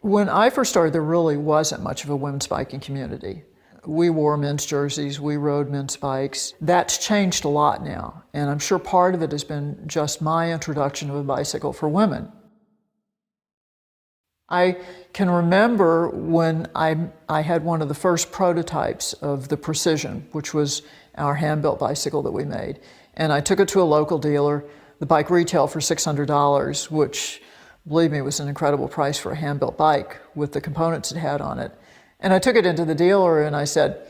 When I first started, there really wasn't much of a women's biking community. We wore men's jerseys, we rode men's bikes. That's changed a lot now, and I'm sure part of it has been just my introduction of a bicycle for women. I can remember when I had one of the first prototypes of the Precision, which was our hand-built bicycle that we made. And I took it to a local dealer. The bike retailed for $600, which, believe me, was an incredible price for a hand-built bike with the components it had on it. And I took it into the dealer and I said,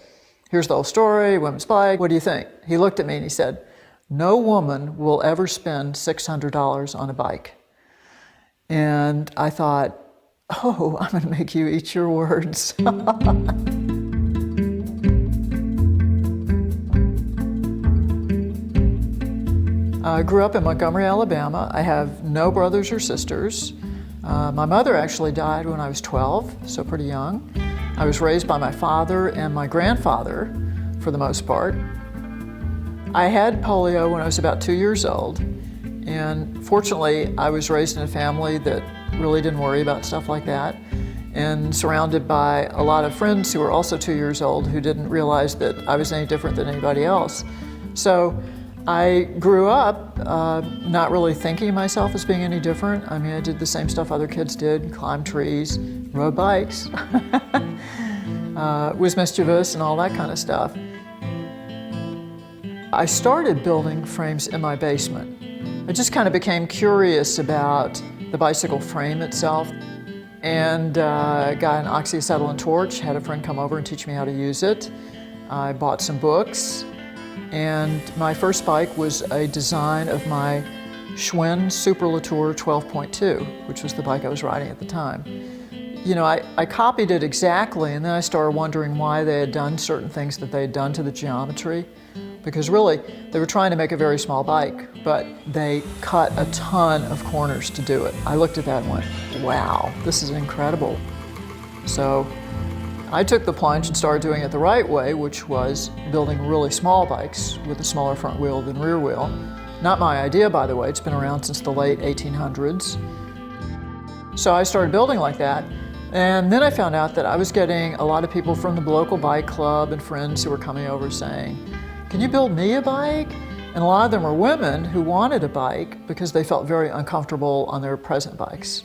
here's the whole story, women's bike, what do you think? He looked at me and he said, no woman will ever spend $600 on a bike. And I thought, oh, I'm gonna make you eat your words. I grew up in Montgomery, Alabama. I have no brothers or sisters. My mother actually died when I was 12, so pretty young. I was raised by my father and my grandfather, for the most part. I had polio when I was about 2 years old, and fortunately, I was raised in a family that really didn't worry about stuff like that, and surrounded by a lot of friends who were also 2 years old who didn't realize that I was any different than anybody else. So I grew up not really thinking of myself as being any different. I mean, I did the same stuff other kids did, climbed trees, rode bikes, was mischievous and all that kind of stuff. I started building frames in my basement. I just kind of became curious about the bicycle frame itself, and got an oxyacetylene torch, had a friend come over and teach me how to use it. I bought some books, and my first bike was a design of my Schwinn Super Latour 12.2, which was the bike I was riding at the time. You know, I copied it exactly, and then I started wondering why they had done certain things that they had done to the geometry. Because really, they were trying to make a very small bike, but they cut a ton of corners to do it. I looked at that and went, wow, this is incredible. So I took the plunge and started doing it the right way, which was building really small bikes with a smaller front wheel than rear wheel. Not my idea, by the way. It's been around since the late 1800s. So I started building like that. And then I found out that I was getting a lot of people from the local bike club and friends who were coming over saying, can you build me a bike? And a lot of them were women who wanted a bike because they felt very uncomfortable on their present bikes.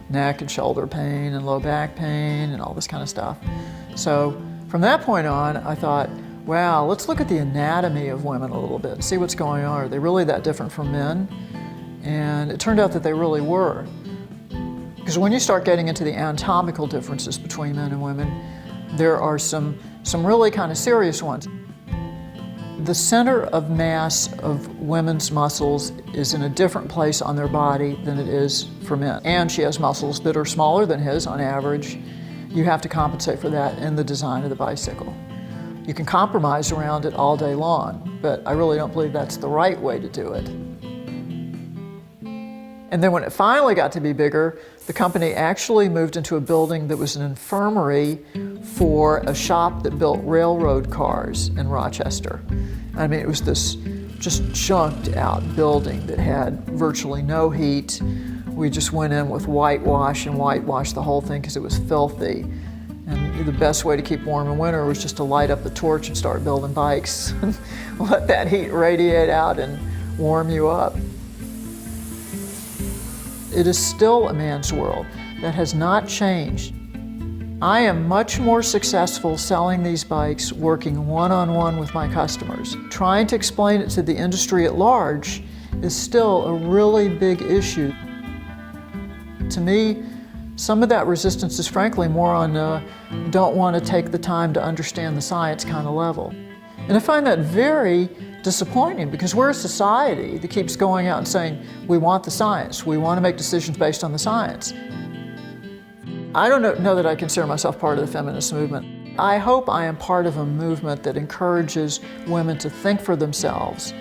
Neck and shoulder pain and low back pain and all this kind of stuff. So from that point on, I thought, wow, let's look at the anatomy of women a little bit and see what's going on. Are they really that different from men? And it turned out that they really were. Because when you start getting into the anatomical differences between men and women, there are some really kind of serious ones. The center of mass of women's muscles is in a different place on their body than it is for men. And she has muscles that are smaller than his on average. You have to compensate for that in the design of the bicycle. You can compromise around it all day long, but I really don't believe that's the right way to do it. And then when it finally got to be bigger, the company actually moved into a building that was an infirmary for a shop that built railroad cars in Rochester. I mean, it was this just junked out building that had virtually no heat. We just went in with whitewash and whitewashed the whole thing because it was filthy. And the best way to keep warm in winter was just to light up the torch and start building bikes and let that heat radiate out and warm you up. It is still a man's world. That has not changed. I am much more successful selling these bikes working one-on-one with my customers. Trying to explain it to the industry at large is still a really big issue. To me, some of that resistance is frankly more on don't want to take the time to understand the science kind of level. And I find that very disappointing because we're a society that keeps going out and saying, we want the science, we want to make decisions based on the science. I don't know that I consider myself part of the feminist movement. I hope I am part of a movement that encourages women to think for themselves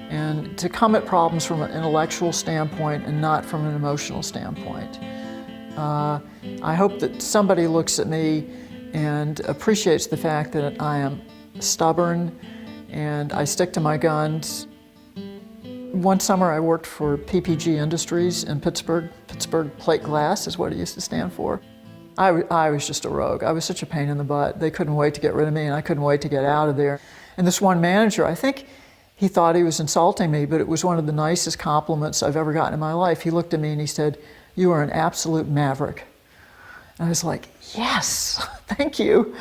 and to come at problems from an intellectual standpoint and not from an emotional standpoint. I hope that somebody looks at me and appreciates the fact that I am stubborn and I stick to my guns. One summer I worked for PPG Industries in Pittsburgh. Pittsburgh Plate Glass is what it used to stand for. I was just a rogue. I was such a pain in the butt. They couldn't wait to get rid of me, and I couldn't wait to get out of there. And this one manager, I think he thought he was insulting me, but it was one of the nicest compliments I've ever gotten in my life. He looked at me and he said, "You are an absolute maverick." And I was like, yes, thank you.